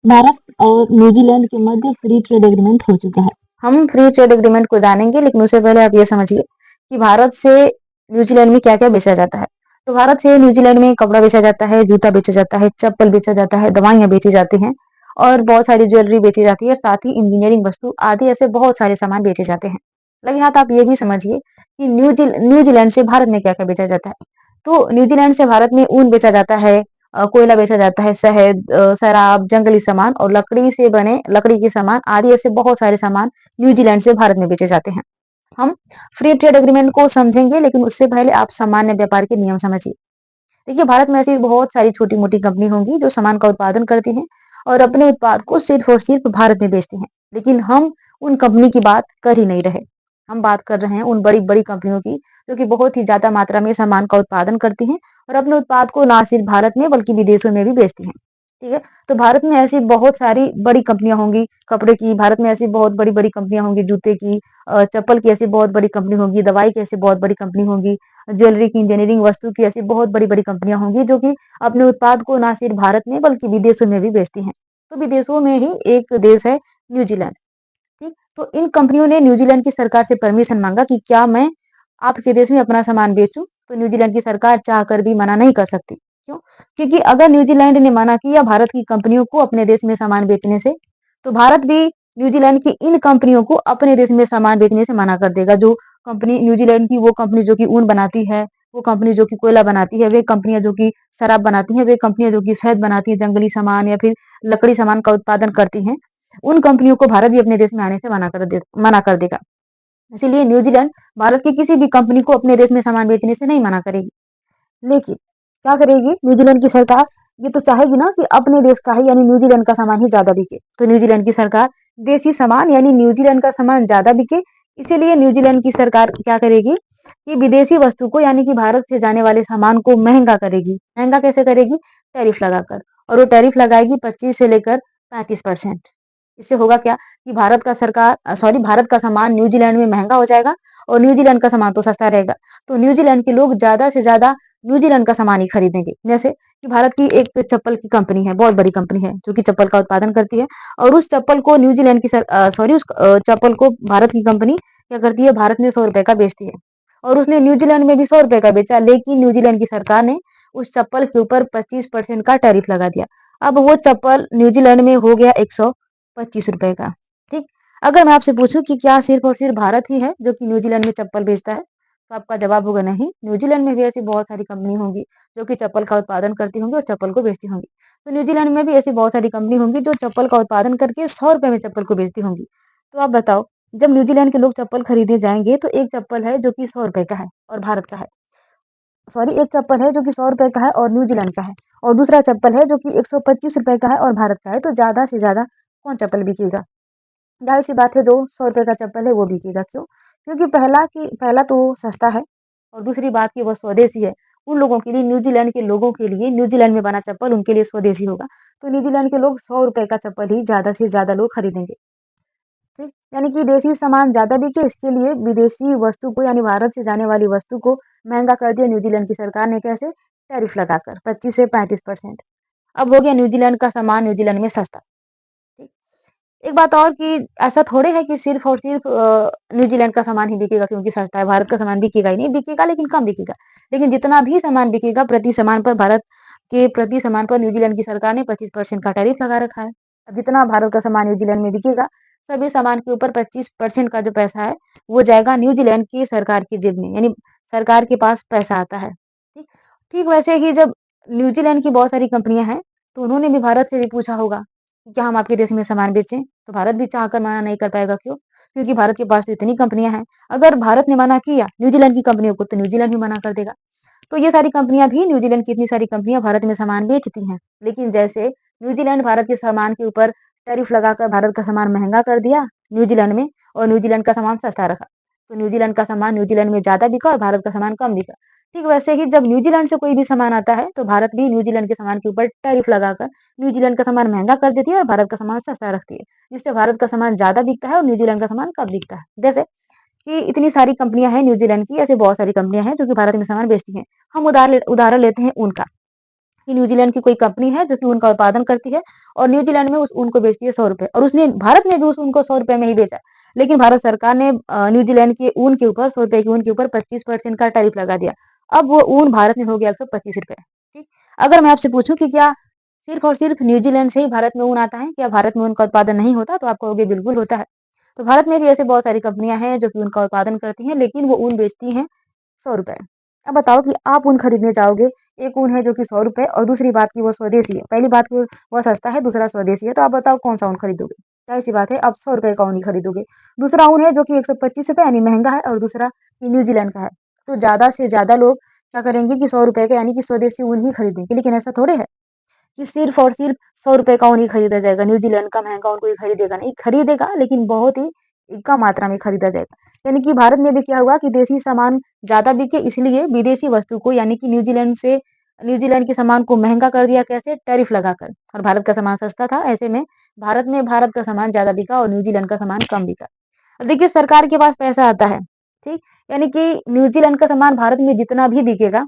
भारत और न्यूजीलैंड के मध्य free trade agreement हो चुका है। हम फ्री ट्रेड एग्रीमेंट को जानेंगे, लेकिन उससे पहले आप ये समझिए कि भारत से न्यूजीलैंड में क्या-क्या बेचा जाता है। तो भारत से न्यूजीलैंड में कपड़ा बेचा जाता है, जूता बेचा जाता है, चप्पल बेचा जाता है, दवाइयाँ बेची जाती हैं और बहुत सारी ज्वेलरी बेची जाती है, साथ ही इंजीनियरिंग वस्तु आदि ऐसे बहुत सारे सामान बेचे जाते हैं। लगे हाथ आप ये भी समझिए कि न्यूजीलैंड से भारत में क्या-क्या बेचा जाता है। तो न्यूजीलैंड से भारत में ऊन बेचा जाता है, कोयला बेचा जाता है, शहद, शराब, जंगली सामान और लकड़ी से बने लकड़ी के सामान आदि ऐसे बहुत सारे सामान न्यूजीलैंड से भारत में बेचे जाते हैं। हम फ्री ट्रेड एग्रीमेंट को समझेंगे, लेकिन उससे पहले आप सामान्य व्यापार के नियम समझिए। देखिए, भारत में ऐसी बहुत सारी छोटी-मोटी कंपनी होंगी जो सामान का उत्पादन करती हैं और अपने उत्पाद को सिर्फ और सिर्फ भारत में बेचती हैं। लेकिन हम उन कंपनी की बात कर ही नहीं रहे। हम बात कर रहे हैं उन बड़ी-बड़ी कंपनियों की, जो कि बहुत ही ज़्यादा मात्रा में सामान का उत्पादन करती हैं और अपने उत्पाद को ना सिर्फ भारत में बल्कि विदेशों में भी बेचती हैं। ठीक है? तो भारत में ऐसी बहुत सारी बड़ी कंपनियाँ होंगी कपड़े की, भारत में ऐसी बहुत बड़ी-बड़ी कंपनियाँ होंगी जूते की, चप्पल की ऐसी बहुत बड़ी कंपनी होगी, दवाई की ऐसी बहुत बड़ी कंपनी होगी, ज्वेलरी की, इंजीनियरिंग वस्तु की ऐसी बहुत बड़ी-बड़ी कंपनियाँ होंगी जो कि अपने उत्पाद को ना सिर्फ भारत में बल्कि विदेशों में भी बेचती हैं। तो विदेशों में ही एक देश है न्यूजीलैंड, ठीक? तो इन कंपनियों ने न्यूजीलैंड की सरकार से परमिशन माँगा कि क्या मैं आपके देश में अपना सामान बेचूँ? तो न्यूजीलैंड की सरकार चाहकर भी मना नहीं कर सकती। क्यों? क्योंकि अगर न्यूजीलैंड ने मना किया भारत की कंपनियों को अपने देश में सामान बेचने से, तो भारत भी न्यूजीलैंड की इन कंपनियों को अपने देश में सामान बेचने से मना कर देगा। जो कंपनी न्यूजीलैंड की वो कंपनी जो कि ऊन बनाती है, वो कंपनी जो कि कोयला बनाती है, वे कंपनियाँ जो कि शराब बनाती हैं, वे कंपनियाँ जो कि शहद बनाती हैं, जंगली सामान या फिर लकड़ी सामान का उत्पादन करती हैं, उन कंपनियों को भारत भी अपने देश में आने से मना कर देगा। इसीलिए न्यूजीलैंड भारत की किसी भी कंपनी को अपने देश में सामान बेचने से नहीं मना करेगी। लेकिन क्या करेगी न्यूजीलैंड की सरकार? ये तो चाहेगी ना कि अपने देश का ही यानी न्यूजीलैंड का सामान ही ज़्यादा बिके। तो न्यूजीलैंड की सरकार देसी सामान यानी न्यूजीलैंड का सामान ज़्यादा बिके, इसीलिए न्यूजीलैंड की सरकार क्या करेगी कि विदेशी वस्तु को यानी कि भारत से जाने वाले सामान को महँगा करेगी। महँगा कैसे करेगी? टैरिफ लगाकर, और वो टैरिफ लगाएगी 25 से लेकर 35%। इससे होगा क्या कि भारत का सामान न्यूजीलैंड में महँगा हो जाएगा और न्यूजीलैंड का सामान तो सस्ता रहेगा। तो न्यूजीलैंड के लोग ज़्यादा से ज़्यादा न्यूजीलैंड का सामान ही खरीदेंगे। जैसे कि भारत की एक चप्पल की कंपनी है, बहुत बड़ी कंपनी है, जो कि चप्पल का उत्पादन करती है और उस चप्पल को चप्पल को भारत की कंपनी क्या करती है, भारत में ₹100 का बेचती है और उसने न्यूजीलैंड में भी ₹100 का बेचा, लेकिन न्यूजीलैंड की सरकार ने उस चप्पल के ऊपर 25% का टैरिफ लगा दिया। अब वो चप्पल न्यूजीलैंड में हो गया ₹125 का, ठीक? अगर मैं आपसे पूछूँ कि क्या सिर्फ़ और सिर्फ़ भारत ही है जो कि न्यूजीलैंड में चप्पल बेचता है? तो आपका जवाब होगा नहीं, न्यूजीलैंड में भी ऐसी बहुत सारी कंपनी होंगी जो कि चप्पल का उत्पादन करती होंगी और चप्पल को बेचती होंगी। तो न्यूजीलैंड में भी ऐसी बहुत सारी कंपनी होंगी जो चप्पल का उत्पादन करके ₹100 में चप्पल को बेचती होंगी। तो आप बताओ, जब न्यूजीलैंड के लोग चप्पल खरीदने जाएँगे तो एक चप्पल है जो कि ₹100 का है और भारत का है। एक चप्पल है जो कि ₹100 का है और न्यूजीलैंड का है और दूसरा चप्पल है जो कि ₹125 का है और भारत का है। तो ज़्यादा से ज़्यादा कौन चप्पल बिकेगा? ज़ाहिर-सी बात है जो ₹100 का चप्पल है वो बिकेगा, क्यों? क्योंकि पहला तो वो सस्ता है और दूसरी बात कि वो स्वदेशी है। उन लोगों के लिए न्यूजीलैंड के लोगों के लिए न्यूजीलैंड में बना चप्पल उनके लिए स्वदेशी होगा। तो न्यूजीलैंड के लोग ₹100 का चप्पल ही ज़्यादा से ज़्यादा लोग खरीदेंगे, ठीक? यानी कि देशी सामान ज़्यादा बिके इसके लिए विदेशी वस्तु को यानी भारत से जाने वाली वस्तु को महँगा कर दिया न्यूजीलैंड की सरकार ने कैसे? टैरिफ लगाकर 25 से 35%। अब हो गया न्यूजीलैंड का सामान न्यूजीलैंड में सस्ता, ठीक? एक बात और कि ऐसा थोड़े है कि सिर्फ़ और सिर्फ़ न्यूजीलैंड का सामान ही बिकेगा क्योंकि सस्ता है, भारत का सामान बिकेगा ही नहीं, बिकेगा लेकिन कम बिकेगा। लेकिन जितना भी सामान बिकेगा प्रति सामान पर न्यूजीलैंड की सरकार ने 25% का टैरिफ लगा रखा है। अब जितना भारत का सामान न्यूजीलैंड में बिकेगा, सभी सामान के ऊपर 25% का जो पैसा है, वो जाएगा न्यूजीलैंड की सरकार की जेब में, यानी सरकार के पास पैसा आता है। ठीक ठीक वैसे ही जब न्यूजीलैंड की बहुत सारी कंपनियाँ हैं, तो उन्होंने भी भारत से भी पूछा होगा क्या हम आपके देश में सामान बेचें? तो भारत भी चाहकर मना नहीं कर पाएगा, क्यों? क्योंकि भारत के पास तो इतनी कंपनियाँ हैं। अगर भारत ने मना किया न्यूजीलैंड की कंपनियों को, तो न्यूजीलैंड भी मना कर देगा। तो ये सारी कंपनियाँ भी न्यूजीलैंड की इतनी सारी कंपनियाँ भारत में सामान बेचती हैं। लेकिन जैसे न्यूजीलैंड भारत के सामान के ऊपर टैरिफ लगाकर भारत का सामान महँगा कर दिया न्यूजीलैंड में और न्यूजीलैंड का सामान सस्ता रखा। तो न्यूजीलैंड का सामान न्यूजीलैंड में ज़्यादा बिका और भारत का सामान कम बिका। ठीक वैसे ही जब न्यूजीलैंड से कोई भी सामान आता है, तो भारत भी न्यूजीलैंड के सामान के ऊपर टैरिफ लगाकर न्यूजीलैंड का सामान महँगा कर देती है और भारत का सामान सस्ता रखती है। जिससे भारत का सामान ज़्यादा बिकता है और न्यूजीलैंड का सामान कम बिकता है। जैसे कि इतनी सारी कंपनियाँ हैं न्यूजीलैंड की, ऐसे बहुत सारी कंपनियाँ हैं जो कि भारत में सामान बेचती हैं। हम उदाहरण लेते हैं ऊन का। कि न्यूजीलैंड की कोई कंपनी है जो कि ऊन का उत्पादन करती है और न्यूजीलैंड में उस ऊन को बेचती है ₹100 और उसने भारत में भी उस ऊन को ₹100 में ही बेचा। लेकिन भारत सरकार ने न्यूजीलैंड के ऊन के ऊपर ₹100 के ऊन के ऊपर 25% का टैरिफ लगा दिया। अब वो ऊन भारत में हो गया ₹125। ठीक। अगर मैं आपसे पूछूं कि क्या सिर्फ और सिर्फ न्यूजीलैंड से ही भारत में ऊन आता है, क्या भारत में ऊन का उत्पादन नहीं होता? तो आप कहोगे बिल्कुल होता है। तो भारत में भी ऐसे बहुत सारी कंपनियां हैं जो कि ऊन का उत्पादन करती हैं, लेकिन वो ऊन बेचती हैं ₹100। अब बताओ कि आप ऊन खरीदने जाओगे, एक ऊन है जो कि ₹100 और दूसरी बात कि वो स्वदेशी है। पहली बात कि वो सस्ता है, दूसरा स्वदेशी है, तो आप बताओ कौन-सा ऊन खरीदोगे? ज़ाहिर-सी बात है आप ₹100 का ऊन ही खरीदोगे। दूसरा ऊन है जो कि ₹125 यानी महँगा है और दूसरा कि न्यूज़ीलैंड का है। तो ज़्यादा से ज़्यादा लोग क्या करेंगे कि ₹100 का यानी कि स्वदेशी ऊन ही खरीदेंगे, लेकिन ऐसा थोड़े है कि सिर्फ़ और सिर्फ़ ₹100 का ऊन ही खरीदा जाएगा, न्यूज़ीलैंड का महँगा ऊन कोई खरीदेगा नहीं। खरीदेगा लेकिन बहुत ही कम मात्रा में खरीदा जाएगा। यानी कि भारत में भी क्या हुआ कि देसी सामान ज़्यादा बिके इसलिए विदेशी वस्तु को यानी कि न्यूज़ीलैंड के सामान को महँगा कर दिया कैसे? टैरिफ लगाकर और भारत का सामान सस्ता था। ऐसे में भारत का सामान ज़्यादा बिका और न्यूज़ीलैंड का सामान कम बिका। अब देखिए सरकार के पास पैसा आता है, ठीक? यानी कि न्यूज़ीलैंड का सामान भारत में जितना भी बिकेगा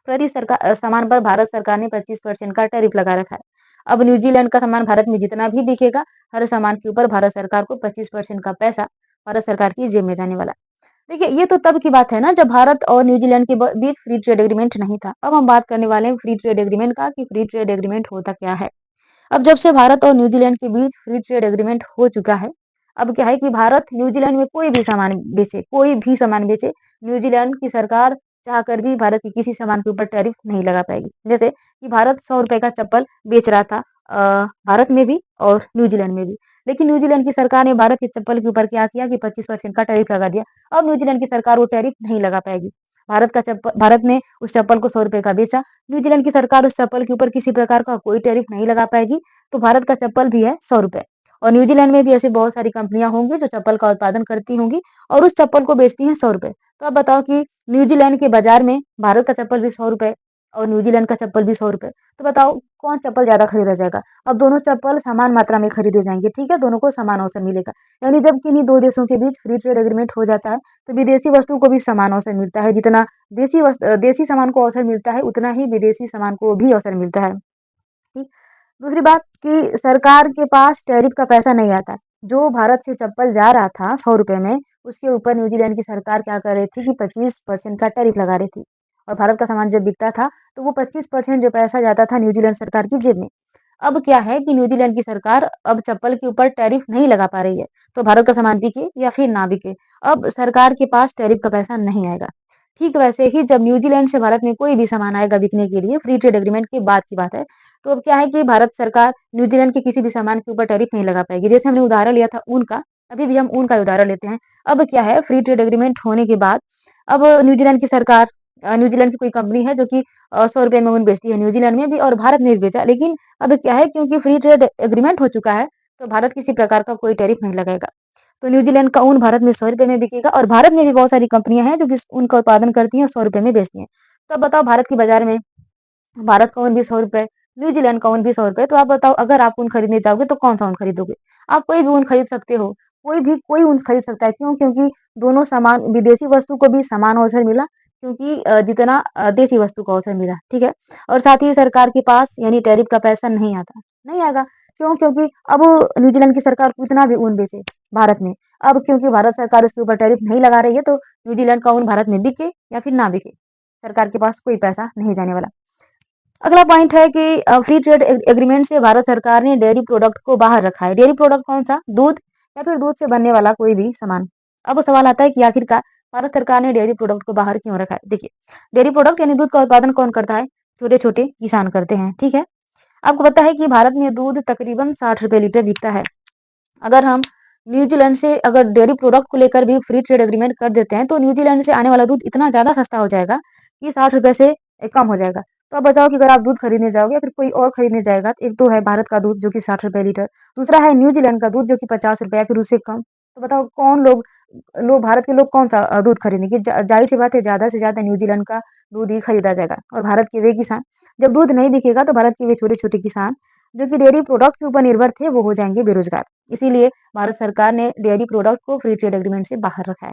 सामान पर भारत सरकार ने 25% का टैरिफ लगा रखा है। अब न्यूज़ीलैंड का सामान भारत में जितना भी बिकेगा, हर सामान के ऊपर भारत सरकार को 25% का पैसा भारत सरकार की जेब में जाने वाला है। देखिए, ये तो तब की बात है ना जब भारत और न्यूज़ीलैंड के बीच फ्री ट्रेड एग्रीमेंट नहीं था। अब हम बात करने वाले हैं फ्री ट्रेड एग्रीमेंट का कि फ्री ट्रेड एग्रीमेंट होता क्या है? अब जब से भारत और न्यूजीलैंड के बीच फ्री ट्रेड एग्रीमेंट हो चुका है, अब क्या है कि भारत न्यूजीलैंड में कोई भी सामान बेचे, न्यूजीलैंड की सरकार चाहकर भी भारत के किसी सामान के ऊपर टैरिफ नहीं लगा पाएगी। जैसे कि भारत ₹100 का चप्पल बेच रहा था भारत में भी और न्यूजीलैंड में भी। लेकिन न्यूजीलैंड की सरकार ने भारत के चप्पल के ऊपर क्या किया कि 25% का टैरिफ लगा दिया। अब न्यूजीलैंड की सरकार वो टैरिफ नहीं लगा पाएगी। भारत ने उस चप्पल को ₹100 का बेचा, न्यूजीलैंड की सरकार उस चप्पल के ऊपर किसी प्रकार का कोई टैरिफ नहीं लगा पाएगी, तो भारत का चप्पल भी है ₹100 और न्यूजीलैंड में भी ऐसी बहुत सारी कंपनियां होंगी जो चप्पल का उत्पादन करती होंगी और उस चप्पल को बेचती हैं ₹100। तो अब बताओ कि न्यूजीलैंड के बाजार में भारत का चप्पल भी ₹100 और न्यूजीलैंड का चप्पल भी ₹100। तो बताओ कौन चप्पल ज्यादा खरीदा जाएगा? अब दोनों चप्पल समान मात्रा में खरीदे जाएंगे, ठीक है, दोनों को समान अवसर मिलेगा। यानी जब किन्हीं दो देशों के बीच फ्री ट्रेड एग्रीमेंट हो जाता है, तो विदेशी वस्तु को भी समान अवसर मिलता है। जितना देसी सामान को अवसर मिलता है, उतना ही विदेशी सामान को भी अवसर मिलता है। ठीक। दूसरी बात कि सरकार के पास टैरिफ का पैसा नहीं आता। जो भारत से चप्पल जा रहा था ₹100 में, उसके ऊपर न्यूजीलैंड की सरकार क्या कर रही थी कि 25% का टैरिफ लगा रही थी और भारत का सामान जब बिकता था, तो वो 25% जो पैसा जाता था न्यूजीलैंड सरकार की जेब में। अब क्या है कि न्यूजीलैंड की सरकार अब चप्पल के ऊपर टैरिफ नहीं लगा पा रही है, तो भारत का सामान बिके या फिर ना बिके, अब सरकार के पास टैरिफ का पैसा नहीं आएगा। ठीक वैसे ही जब न्यूजीलैंड से भारत में कोई भी सामान आएगा बिकने के लिए, फ्री ट्रेड एग्रीमेंट के बाद की बात है, तो अब क्या है कि भारत सरकार न्यूजीलैंड के किसी भी सामान के ऊपर टैरिफ नहीं लगा पाएगी। जैसे हमने उदाहरण लिया था ऊन का, अभी भी हम ऊन का उदाहरण लेते हैं। अब क्या है फ्री ट्रेड एग्रीमेंट होने के बाद अब न्यूजीलैंड की सरकार न्यूजीलैंड की कोई कंपनी है जो कि ₹100 में ऊन बेचती है न्यूजीलैंड में भी और भारत में भी बेचा। लेकिन अब क्या है क्योंकि फ्री ट्रेड एग्रीमेंट हो चुका है, तो भारत किसी प्रकार का कोई टैरिफ नहीं लगाएगा। तो न्यूजीलैंड का ऊन भारत में ₹100 में बिकेगा और भारत में भी बहुत सारी कंपनियां हैं जो कि ऊन का उत्पादन करती हैं और ₹100 में बेचती हैं। तो अब बताओ भारत के बाजार में भारत का ऊन भी ₹100, न्यूजीलैंड का ऊन भी ₹100। तो आप बताओ अगर आप ऊन खरीदने जाओगे तो कौन-सा ऊन खरीदोगे? आप कोई भी ऊन खरीद सकते हो, कोई ऊन खरीद सकता है। क्यों? क्योंकि दोनों समान विदेशी वस्तु को भी समान अवसर मिला क्योंकि जितना देशी वस्तु को अवसर मिला, ठीक है? और साथ ही सरकार के पास यानी टैरिफ का पैसा नहीं आता, नहीं आएगा। क्यों? क्योंकि अब न्यूजीलैंड की सरकार कितना भी ऊन बेचे भारत में, अब क्योंकि भारत सरकार उसके ऊपर टैरिफ नहीं लगा रही है, तो न्यूजीलैंड का ऊन भारत में बिके या फिर ना बिके, सरकार के पास कोई पैसा नहीं जाने वाला। अगला पॉइंट है कि फ्री ट्रेड एग्रीमेंट से भारत सरकार ने डेयरी प्रोडक्ट को बाहर रखा है। डेयरी प्रोडक्ट कौन सा? दूध या फिर दूध से बनने वाला कोई भी सामान। अब सवाल आता है कि आखिरकार भारत सरकार ने डेयरी प्रोडक्ट को बाहर क्यों रखा है? देखिए, डेयरी प्रोडक्ट यानी दूध का उत्पादन कौन करता है? छोटे-छोटे किसान करते हैं, ठीक है? आपको पता है कि भारत में दूध तकरीबन ₹60 लीटर बिकता है। अगर हम न्यूजीलैंड से अगर डेयरी प्रोडक्ट को लेकर भी फ्री ट्रेड एग्रीमेंट कर देते हैं, तो न्यूजीलैंड से आने वाला दूध इतना ज़्यादा सस्ता हो जाएगा कि ₹60 से कम हो जाएगा। तो अब बताओ कि अगर आप दूध खरीदने जाओगे या फिर कोई और खरीदने जाएगा, तो एक तो है भारत का दूध जो कि ₹60 लीटर, दूसरा है न्यूजीलैंड का दूध जो कि ₹50 या फिर उससे कम। तो बताओ कौन लोग भारत के लोग कौन-सा दूध खरीदेंगे? ज़ाहिर-सी बात है ज़्यादा से ज़्यादा न्यूजीलैंड का दूध ही खरीदा जाएगा और भारत के वे किसान जब दूध नहीं बिकेगा तो भारत के वे छोटे-छोटे किसान जो कि डेयरी प्रोडक्ट के ऊपर निर्भर थे, वो हो जाएँगे बेरोज़गार। इसीलिए भारत सरकार ने डेयरी प्रोडक्ट को फ्री ट्रेड एग्रीमेंट से बाहर रखा है।